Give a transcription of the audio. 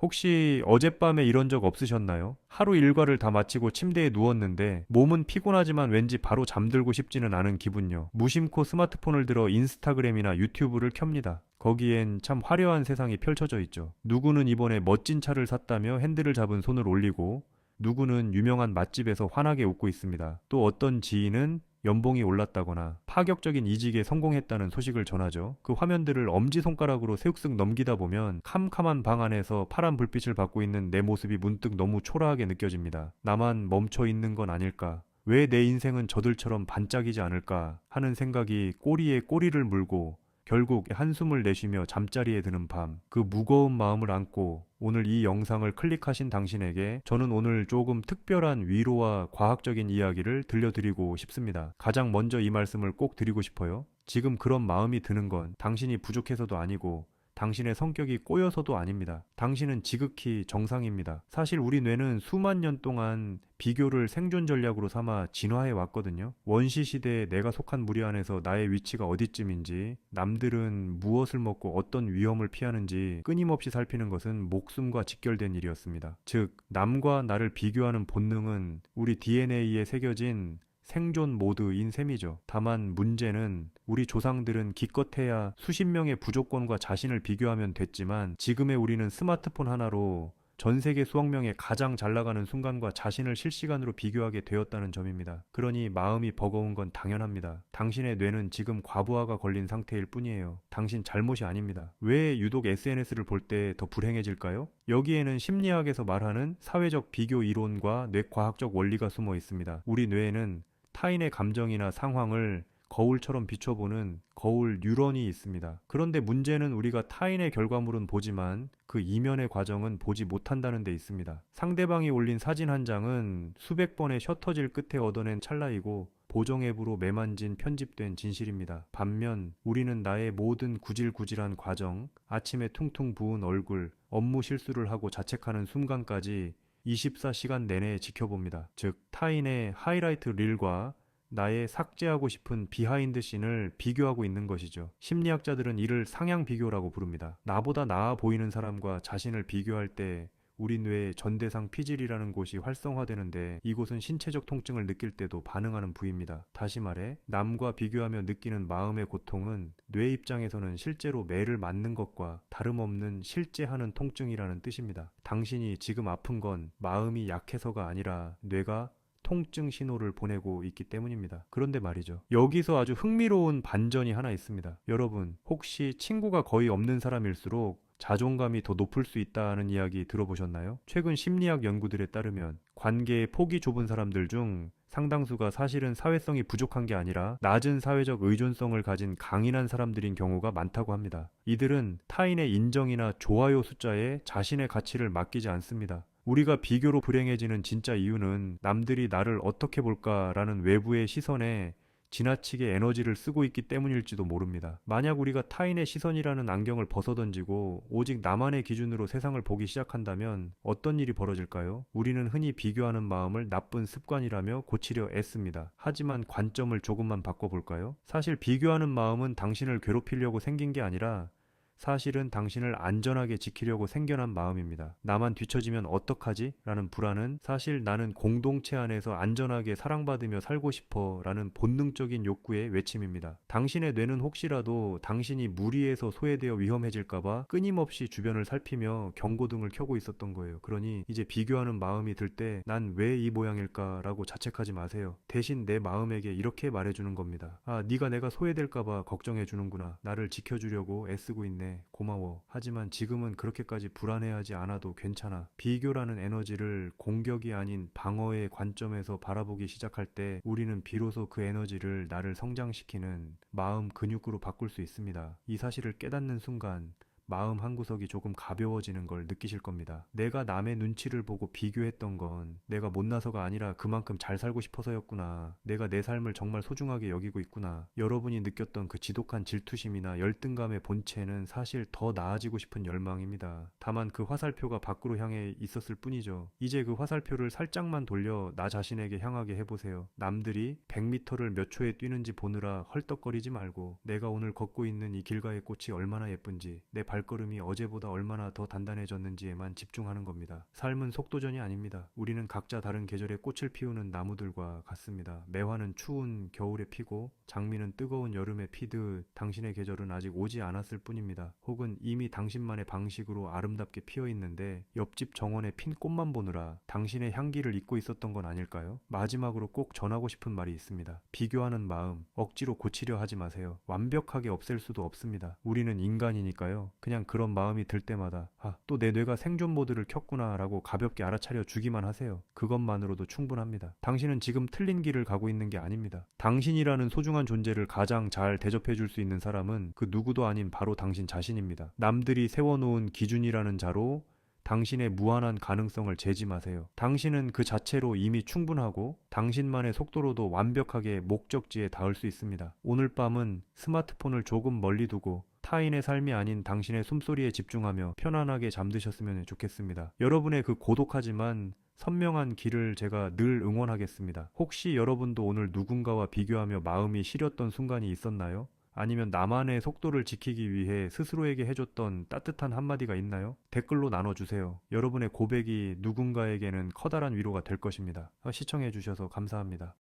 혹시 어젯밤에 이런 적 없으셨나요? 하루 일과를 다 마치고 침대에 누웠는데 몸은 피곤하지만 왠지 바로 잠들고 싶지는 않은 기분요. 무심코 스마트폰을 들어 인스타그램이나 유튜브를 켭니다. 거기엔 참 화려한 세상이 펼쳐져 있죠. 누구는 이번에 멋진 차를 샀다며 핸들을 잡은 손을 올리고, 누구는 유명한 맛집에서 환하게 웃고 있습니다. 또 어떤 지인은 연봉이 올랐다거나 파격적인 이직에 성공했다는 소식을 전하죠. 그 화면들을 엄지손가락으로 세욱쓱 넘기다 보면 캄캄한 방 안에서 파란 불빛을 받고 있는 내 모습이 문득 너무 초라하게 느껴집니다. 나만 멈춰 있는 건 아닐까? 왜 내 인생은 저들처럼 반짝이지 않을까? 하는 생각이 꼬리에 꼬리를 물고 결국 한숨을 내쉬며 잠자리에 드는 밤, 그 무거운 마음을 안고 오늘 이 영상을 클릭하신 당신에게 저는 오늘 조금 특별한 위로와 과학적인 이야기를 들려드리고 싶습니다. 가장 먼저 이 말씀을 꼭 드리고 싶어요. 지금 그런 마음이 드는 건 당신이 부족해서도 아니고 당신의 성격이 꼬여서도 아닙니다. 당신은 지극히 정상입니다. 사실 우리 뇌는 수만 년 동안 비교를 생존 전략으로 삼아 진화해 왔거든요. 원시 시대에 내가 속한 무리 안에서 나의 위치가 어디쯤인지, 남들은 무엇을 먹고 어떤 위험을 피하는지 끊임없이 살피는 것은 목숨과 직결된 일이었습니다. 즉, 남과 나를 비교하는 본능은 우리 DNA에 새겨진 생존 모드인 셈이죠. 다만 문제는 우리 조상들은 기껏해야 수십 명의 부족권과 자신을 비교하면 됐지만 지금의 우리는 스마트폰 하나로 전 세계 수억 명의 가장 잘 나가는 순간과 자신을 실시간으로 비교하게 되었다는 점입니다. 그러니 마음이 버거운 건 당연합니다. 당신의 뇌는 지금 과부하가 걸린 상태일 뿐이에요. 당신 잘못이 아닙니다. 왜 유독 SNS를 볼 때 더 불행해질까요? 여기에는 심리학에서 말하는 사회적 비교 이론과 뇌과학적 원리가 숨어 있습니다. 우리 뇌에는 타인의 감정이나 상황을 거울처럼 비춰보는 거울 뉴런이 있습니다. 그런데 문제는 우리가 타인의 결과물은 보지만 그 이면의 과정은 보지 못한다는 데 있습니다. 상대방이 올린 사진 한 장은 수백 번의 셔터질 끝에 얻어낸 찰나이고 보정 앱으로 매만진 편집된 진실입니다. 반면 우리는 나의 모든 구질구질한 과정, 아침에 퉁퉁 부은 얼굴, 업무 실수를 하고 자책하는 순간까지 24시간 내내 지켜봅니다. 즉, 타인의 하이라이트 릴과 나의 삭제하고 싶은 비하인드 씬을 비교하고 있는 것이죠. 심리학자들은 이를 상향 비교라고 부릅니다. 나보다 나아 보이는 사람과 자신을 비교할 때 우리 뇌의 전대상 피질이라는 곳이 활성화되는데 이곳은 신체적 통증을 느낄 때도 반응하는 부위입니다. 다시 말해 남과 비교하며 느끼는 마음의 고통은 뇌 입장에서는 실제로 매를 맞는 것과 다름없는 실제하는 통증이라는 뜻입니다. 당신이 지금 아픈 건 마음이 약해서가 아니라 뇌가 통증 신호를 보내고 있기 때문입니다. 그런데 말이죠. 여기서 아주 흥미로운 반전이 하나 있습니다. 여러분, 혹시 친구가 거의 없는 사람일수록 자존감이 더 높을 수 있다는 이야기 들어보셨나요? 최근 심리학 연구들에 따르면 관계의 폭이 좁은 사람들 중 상당수가 사실은 사회성이 부족한 게 아니라 낮은 사회적 의존성을 가진 강인한 사람들인 경우가 많다고 합니다. 이들은 타인의 인정이나 좋아요 숫자에 자신의 가치를 맡기지 않습니다. 우리가 비교로 불행해지는 진짜 이유는 남들이 나를 어떻게 볼까라는 외부의 시선에 지나치게 에너지를 쓰고 있기 때문일지도 모릅니다. 만약 우리가 타인의 시선이라는 안경을 벗어던지고 오직 나만의 기준으로 세상을 보기 시작한다면 어떤 일이 벌어질까요? 우리는 흔히 비교하는 마음을 나쁜 습관이라며 고치려 애씁니다. 하지만 관점을 조금만 바꿔볼까요? 사실 비교하는 마음은 당신을 괴롭히려고 생긴 게 아니라 사실은 당신을 안전하게 지키려고 생겨난 마음입니다. 나만 뒤처지면 어떡하지? 라는 불안은 사실 나는 공동체 안에서 안전하게 사랑받으며 살고 싶어 라는 본능적인 욕구의 외침입니다. 당신의 뇌는 혹시라도 당신이 무리해서 소외되어 위험해질까봐 끊임없이 주변을 살피며 경고등을 켜고 있었던 거예요. 그러니 이제 비교하는 마음이 들 때 난 왜 이 모양일까 라고 자책하지 마세요. 대신 내 마음에게 이렇게 말해주는 겁니다. 아, 네가 내가 소외될까봐 걱정해주는구나. 나를 지켜주려고 애쓰고 있네. 고마워. 하지만 지금은 그렇게까지 불안해하지 않아도 괜찮아. 비교라는 에너지를 공격이 아닌 방어의 관점에서 바라보기 시작할 때 우리는 비로소 그 에너지를 나를 성장시키는 마음 근육으로 바꿀 수 있습니다. 이 사실을 깨닫는 순간 마음 한구석이 조금 가벼워지는 걸 느끼실 겁니다. 내가 남의 눈치를 보고 비교했던 건 내가 못나서가 아니라 그만큼 잘 살고 싶어서였구나. 내가 내 삶을 정말 소중하게 여기고 있구나. 여러분이 느꼈던 그 지독한 질투심이나 열등감의 본체는 사실 더 나아지고 싶은 열망입니다. 다만 그 화살표가 밖으로 향해 있었을 뿐이죠. 이제 그 화살표를 살짝만 돌려 나 자신에게 향하게 해보세요. 남들이 100m를 몇 초에 뛰는지 보느라 헐떡거리지 말고 내가 오늘 걷고 있는 이 길가의 꽃이 얼마나 예쁜지 내 발걸음이 어제보다 얼마나 더 단단해졌는지에만 집중하는 겁니다. 삶은 속도전이 아닙니다. 우리는 각자 다른 계절에 꽃을 피우는 나무들과 같습니다. 매화는 추운 겨울에 피고 장미는 뜨거운 여름에 피듯 당신의 계절은 아직 오지 않았을 뿐입니다. 혹은 이미 당신만의 방식으로 아름답게 피어 있는데 옆집 정원에 핀 꽃만 보느라 당신의 향기를 잊고 있었던 건 아닐까요? 마지막으로 꼭 전하고 싶은 말이 있습니다. 비교하는 마음 억지로 고치려 하지 마세요. 완벽하게 없앨 수도 없습니다. 우리는 인간이니까요. 그냥 그런 마음이 들 때마다 또 내 뇌가 생존 모드를 켰구나 라고 가볍게 알아차려 주기만 하세요. 그것만으로도 충분합니다. 당신은 지금 틀린 길을 가고 있는 게 아닙니다. 당신이라는 소중한 존재를 가장 잘 대접해 줄 수 있는 사람은 그 누구도 아닌 바로 당신 자신입니다. 남들이 세워놓은 기준이라는 자로 당신의 무한한 가능성을 재지 마세요. 당신은 그 자체로 이미 충분하고 당신만의 속도로도 완벽하게 목적지에 닿을 수 있습니다. 오늘 밤은 스마트폰을 조금 멀리 두고 타인의 삶이 아닌 당신의 숨소리에 집중하며 편안하게 잠드셨으면 좋겠습니다. 여러분의 그 고독하지만 선명한 길을 제가 늘 응원하겠습니다. 혹시 여러분도 오늘 누군가와 비교하며 마음이 시렸던 순간이 있었나요? 아니면 나만의 속도를 지키기 위해 스스로에게 해줬던 따뜻한 한마디가 있나요? 댓글로 나눠주세요. 여러분의 고백이 누군가에게는 커다란 위로가 될 것입니다. 시청해주셔서 감사합니다.